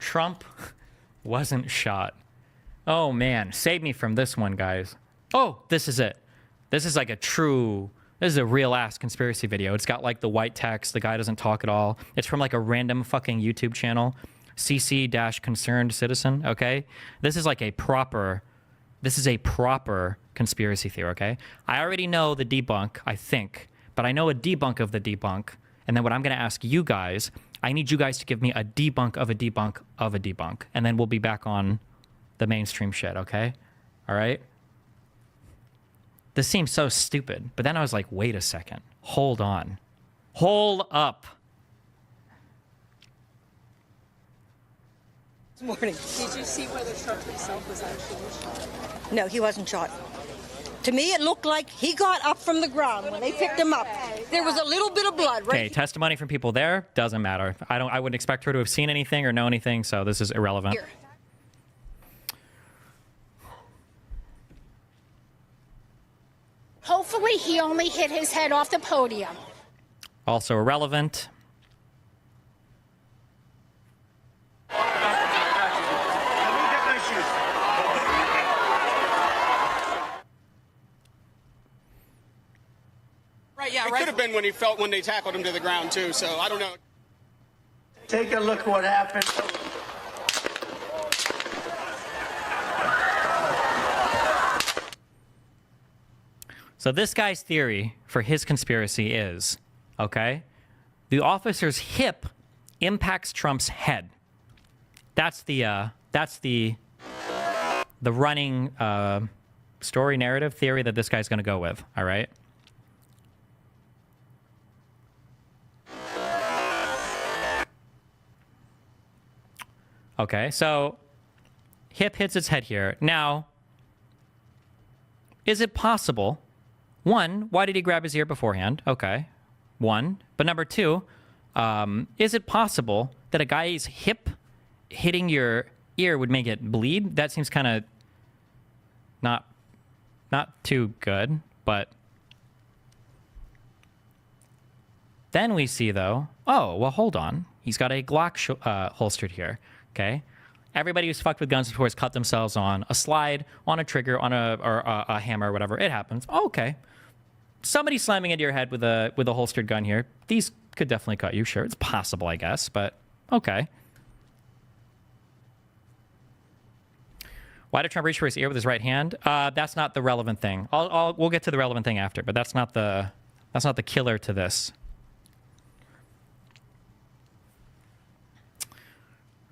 Trump wasn't shot. Oh, man. Save me from this one, guys. Oh, this is it. This is like a true... This is a real-ass conspiracy video. It's got, like, the white text. The guy doesn't talk at all. It's from, like, a random fucking YouTube channel. CC-Concerned Citizen, okay? This is like a proper... This is a proper conspiracy theory, okay? I already know the debunk, I think. But I know a debunk of the debunk. And then what I'm going to ask you guys... I need you guys to give me a debunk of a debunk of a debunk. And then we'll be back on the mainstream shit, okay? All right? This seems so stupid. But then I was like, wait a second. Hold on. Hold up. This morning. Did you see whether Trump himself was actually shot? No, he wasn't shot. To me, it looked like he got up from the ground when they picked him up. There was a little bit of blood, right? Okay, testimony from people there doesn't matter. I wouldn't expect her to have seen anything or know anything, so this is irrelevant. Here. Hopefully, he only hit his head off the podium. Also irrelevant. Right, yeah, right. It could have been when they tackled him to the ground too. So I don't know. Take a look what happened. So this guy's theory for his conspiracy is, okay, the officer's hip impacts Trump's head. That's the running story narrative theory that this guy's going to go with. All right. Okay, so hip hits its head here. Now, is it possible? One, why did he grab his ear beforehand? Okay, one. But number two, is it possible that a guy's hip hitting your ear would make it bleed? That seems kind of not too good, but then we see, though, oh, well, hold on. He's got a Glock holstered here. Okay, everybody who's fucked with guns before has cut themselves on a slide, on a trigger, on a hammer, or whatever. It happens. Oh, okay, somebody slamming into your head with a holstered gun here. These could definitely cut you. Sure, it's possible, I guess, but okay. Why did Trump reach for his ear with his right hand? That's not the relevant thing. We'll get to the relevant thing after, but that's not the killer to this.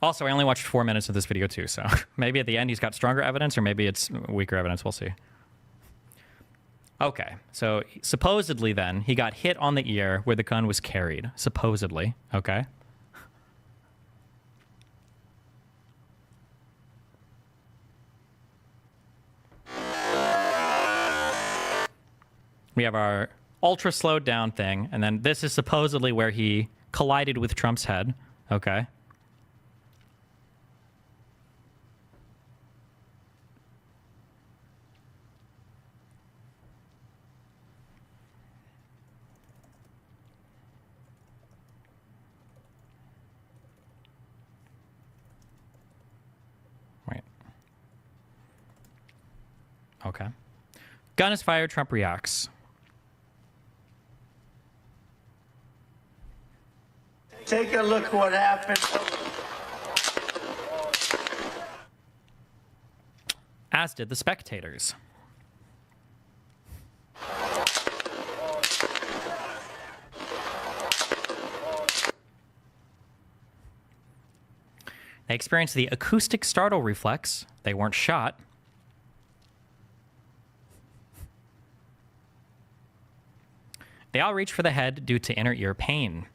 Also, I only watched 4 minutes of this video, too, so maybe at the end he's got stronger evidence, or maybe it's weaker evidence. We'll see. Okay, so supposedly then, he got hit on the ear where the gun was carried. Supposedly, okay? We have our ultra slowed down thing, and then this is supposedly where he collided with Trump's head, okay? Okay. Gun is fired. Trump reacts. Take a look what happened. As did the spectators. They experienced the acoustic startle reflex. They weren't shot. They all reached for the head due to inner ear pain.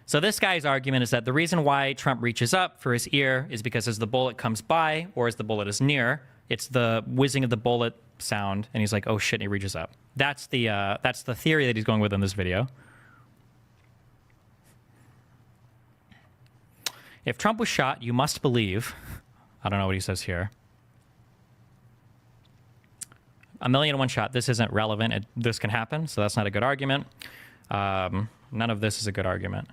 So this guy's argument is that the reason why Trump reaches up for his ear is because as the bullet comes by, or as the bullet is near, it's the whizzing of the bullet sound, and he's like, oh shit, and he reaches up. That's the theory that he's going with in this video. If Trump was shot, you must believe, I don't know what he says here, 1,000,001 shot. This isn't relevant. This can happen, so that's not a good argument. None of this is a good argument.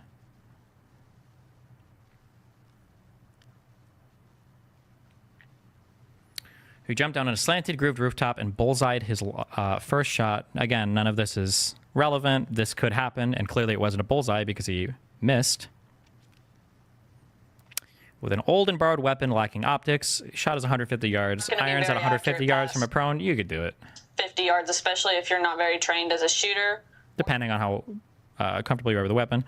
who jumped down on a slanted grooved rooftop and bullseyed his first shot. Again, none of this is relevant. This could happen, and clearly it wasn't a bullseye because he missed. With an old and borrowed weapon lacking optics, shot is 150 yards. Irons at 150 yards from a prone, you could do it. 50 yards, especially if you're not very trained as a shooter. Depending on how comfortable you are with the weapon.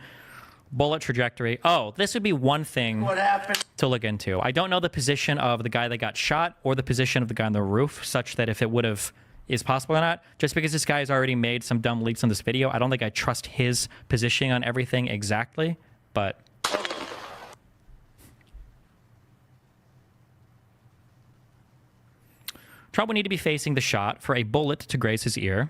Bullet trajectory. Oh, this would be one thing What happened? to look into. I don't know the position of the guy that got shot or the position of the guy on the roof, such that if it would have is possible or not. Just because this guy has already made some dumb leaks in this video, I don't think I trust his positioning on everything exactly, but... Trump would need to be facing the shot for a bullet to graze his ear.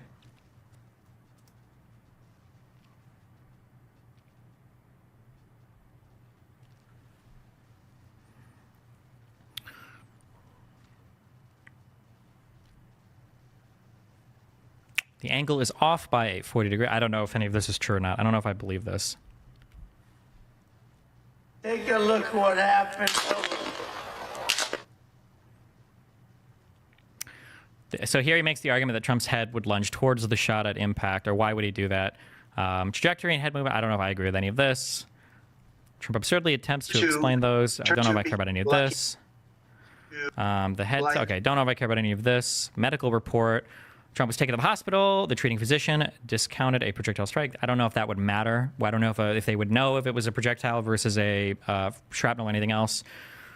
The angle is off by 40 degrees. I don't know if any of this is true or not. I don't know if I believe this. Take a look what happened. So here he makes the argument that Trump's head would lunge towards the shot at impact, or why would he do that? Trajectory and head movement, I don't know if I agree with any of this. Trump absurdly attempts to explain those. I don't know if I care about any of this. The head, okay, don't know if I care about any of this. Medical report. Trump was taken to the hospital. The treating physician discounted a projectile strike. I don't know if that would matter. I don't know if they would know if it was a projectile versus a shrapnel or anything else.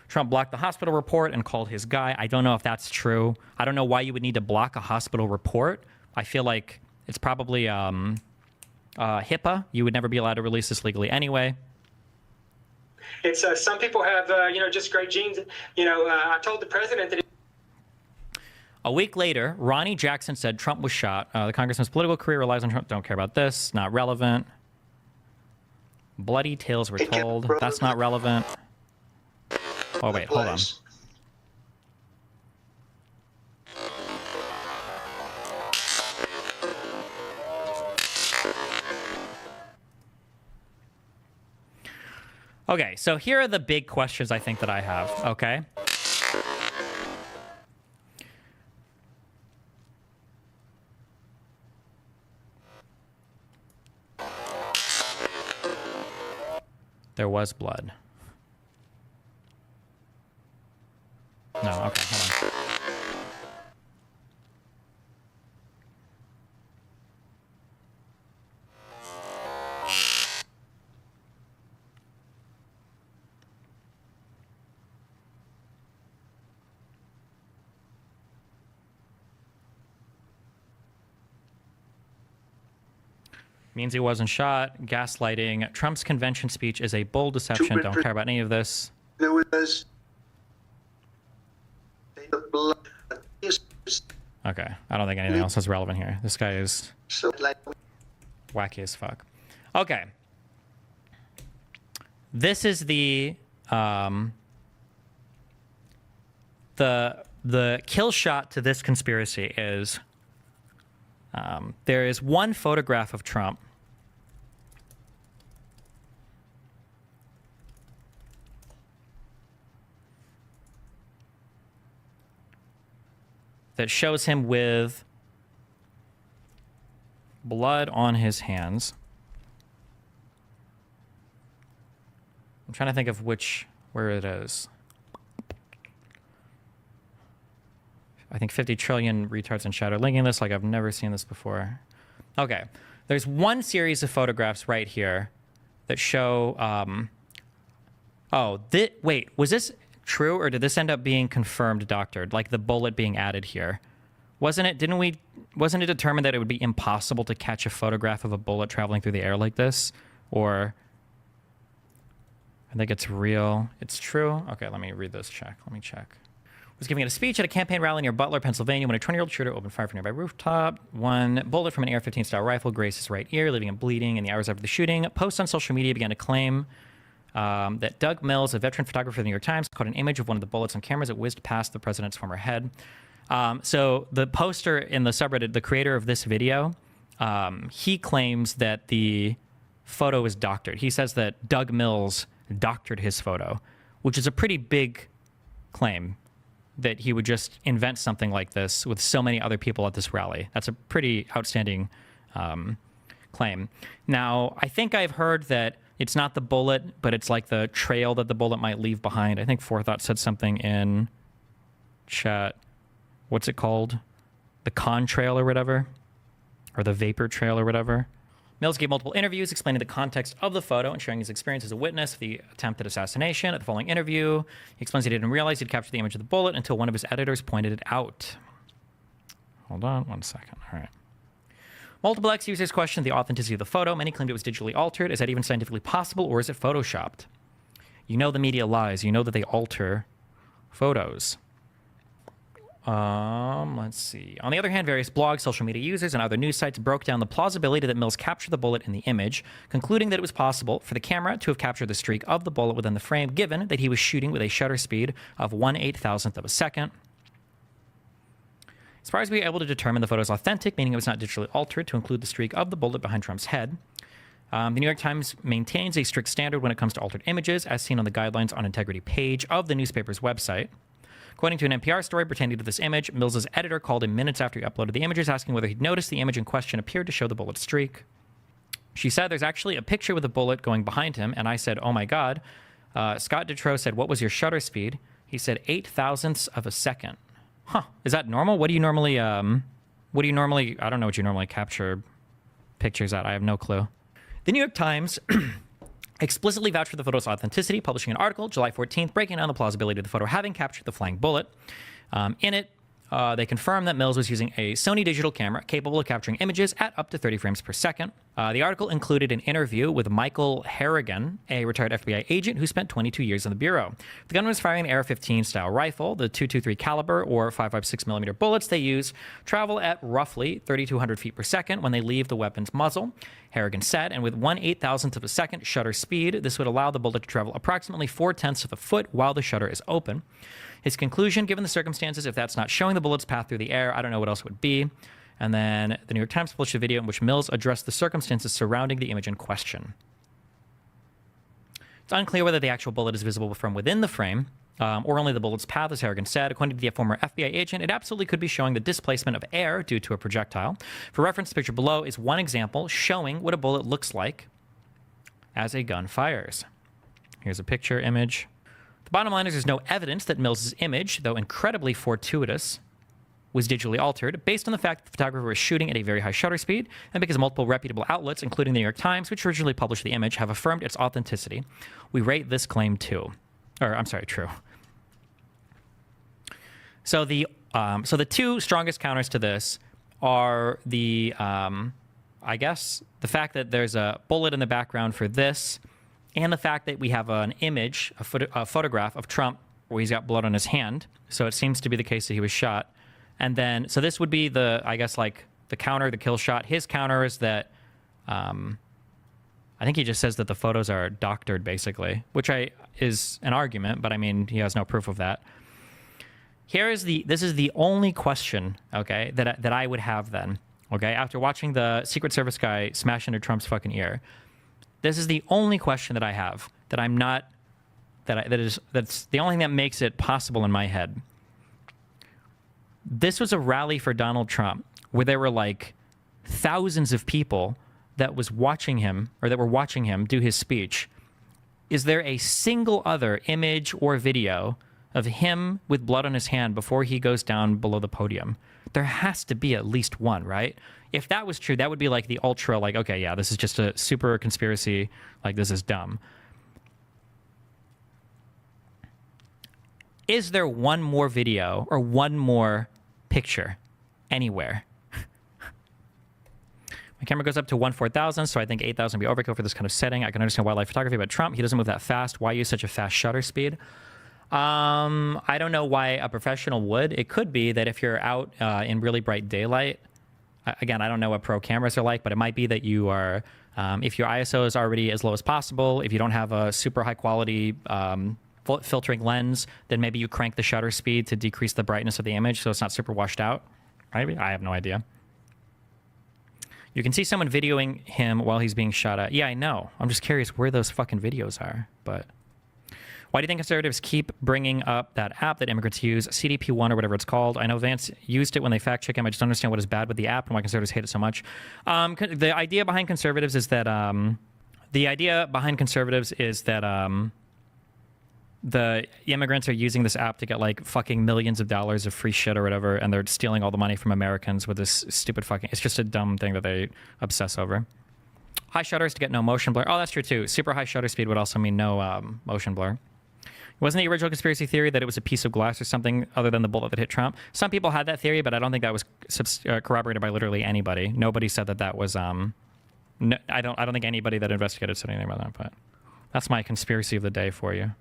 Trump blocked the hospital report and called his guy. I don't know if that's true. I don't know why you would need to block a hospital report. I feel like it's probably HIPAA. You would never be allowed to release this legally anyway. It's some people have, just great genes. I told the president that. A week later, Ronnie Jackson said Trump was shot. The congressman's political career relies on Trump. Don't care about this. Not relevant. Bloody tales were told. That's not relevant. Oh, wait, hold on. Okay, so here are the big questions I think that I have, okay? There was blood. No, okay, hold on. Means he wasn't shot. Gaslighting. Trump's convention speech is a bold deception. Don't care about any of this. There was blood. Okay, I don't think anything else is relevant here. This guy is So like wacky as fuck. Okay. This is the kill shot to this conspiracy is there is one photograph of Trump that shows him with blood on his hands. I'm trying to think of where it is. I think 50 trillion retards in chat are linking this like I've never seen this before. Okay. There's one series of photographs right here that show... wait, was this true or did this end up being confirmed doctored? Like the bullet being added here. Wasn't it determined that it would be impossible to catch a photograph of a bullet traveling through the air like this? Or... I think it's real. It's true. Okay, let me read this check. Let me check. Was giving a speech at a campaign rally near Butler, Pennsylvania, when a 20-year-old shooter opened fire from a nearby rooftop. One bullet from an AR-15 style rifle grazed his right ear, leaving him bleeding. In the hours after the shooting, posts on social media began to claim that Doug Mills, a veteran photographer of the New York Times, caught an image of one of the bullets on cameras that whizzed past the president's former head. So the poster in the subreddit, the creator of this video, he claims that the photo is doctored. He says that Doug Mills doctored his photo, which is a pretty big claim. that he would just invent something like this with so many other people at this rally. That's a pretty outstanding claim. Now, I think I've heard that it's not the bullet, but it's like the trail that the bullet might leave behind. I think Forethought said something in chat. What's it called? The contrail or whatever? Or the vapor trail or whatever? Mills gave multiple interviews explaining the context of the photo and sharing his experience as a witness of the attempted assassination. At the following interview, he explains he didn't realize he'd captured the image of the bullet until one of his editors pointed it out. Hold on 1 second. All right. Multiple X users questioned the authenticity of the photo. Many claimed it was digitally altered. Is that even scientifically possible, or is it photoshopped? You know the media lies. You know that they alter photos. Let's see. On the other hand, various blogs, social media users, and other news sites broke down the plausibility that Mills captured the bullet in the image, concluding that it was possible for the camera to have captured the streak of the bullet within the frame, given that he was shooting with a shutter speed of 1/8,000th of a second. As far as we were able to determine the photo is authentic, meaning it was not digitally altered to include the streak of the bullet behind Trump's head. The New York Times maintains a strict standard when it comes to altered images, as seen on the Guidelines on Integrity page of the newspaper's website. According to an NPR story pertaining to this image, Mills's editor called him minutes after he uploaded the images, asking whether he'd noticed the image in question appeared to show the bullet streak. She said, "There's actually a picture with a bullet going behind him," and I said, "Oh my God." Scott Detrow said, "What was your shutter speed?" He said, 0.008 of a second. Huh. Is that normal? What do you normally, I don't know what you normally capture pictures at. I have no clue. The New York Times explicitly vouched for the photo's authenticity, publishing an article July 14th breaking down the plausibility of the photo having captured the flying bullet. In it, they confirmed that Mills was using a Sony digital camera capable of capturing images at up to 30 frames per second. The article included an interview with Michael Harrigan, a retired FBI agent who spent 22 years in the Bureau. The gunman was firing an AR-15 style rifle. The .223 caliber or 5.56 millimeter bullets they use travel at roughly 3,200 feet per second when they leave the weapon's muzzle, Harrigan said, and with 1/8,000th of a second shutter speed, this would allow the bullet to travel approximately 4/10 of a foot while the shutter is open. His conclusion, given the circumstances, if that's not showing the bullet's path through the air, I don't know what else it would be. And then the New York Times published a video in which Mills addressed the circumstances surrounding the image in question. It's unclear whether the actual bullet is visible from within the frame, or only the bullet's path, as Harrigan said. According to the former FBI agent, it absolutely could be showing the displacement of air due to a projectile. For reference, the picture below is one example showing what a bullet looks like as a gun fires. Here's a picture image. The bottom line is there's no evidence that Mills's image, though incredibly fortuitous, was digitally altered based on the fact that the photographer was shooting at a very high shutter speed, and because multiple reputable outlets, including the New York Times, which originally published the image, have affirmed its authenticity. We rate this claim true. So the two strongest counters to this are the fact that there's a bullet in the background for this, and the fact that we have an image, a photograph of Trump where he's got blood on his hand. So it seems to be the case that he was shot. And then, so this would be the counter, the kill shot. His counter is that, I think he just says that the photos are doctored, basically, which is an argument, but I mean, he has no proof of that. This is the only question, okay, that I would have then, okay, after watching the Secret Service guy smash into Trump's fucking ear. This is the only question that I have that's the only thing that makes it possible in my head. This was a rally for Donald Trump where there were like thousands of people that were watching him do his speech. Is there a single other image or video of him with blood on his hand before he goes down below the podium? There has to be at least one, right? If that was true, that would be like the ultra, like, okay, yeah, this is just a super conspiracy. Like, this is dumb. Is there one more video or one more picture anywhere? My camera goes up to 1/4000, so I think 8,000 would be overkill for this kind of setting. I can understand wildlife photography, but Trump, he doesn't move that fast. Why use such a fast shutter speed? I don't know why a professional would. It could be that if you're out in really bright daylight, again, I don't know what pro cameras are like, but it might be that you are, if your ISO is already as low as possible, if you don't have a super high quality filtering lens, then maybe you crank the shutter speed to decrease the brightness of the image so it's not super washed out. Maybe. I have no idea. You can see someone videoing him while he's being shot at. Yeah, I know. I'm just curious where those fucking videos are. But Why do you think conservatives keep bringing up that app that immigrants use, CDP1 or whatever it's called? I know Vance used it when they fact check him. I just don't understand what is bad with the app and why conservatives hate it so much. The idea behind conservatives is that the immigrants are using this app to get like fucking millions of dollars of free shit or whatever, and they're stealing all the money from Americans with this stupid fucking. It's just a dumb thing that they obsess over. High shutters to get no motion blur. Oh, that's true too. Super high shutter speed would also mean no motion blur. Wasn't the original conspiracy theory that it was a piece of glass or something other than the bullet that hit Trump? Some people had that theory, but I don't think that was corroborated by literally anybody. Nobody said that was. No, I don't think anybody that investigated said anything about that. But that's my conspiracy of the day for you.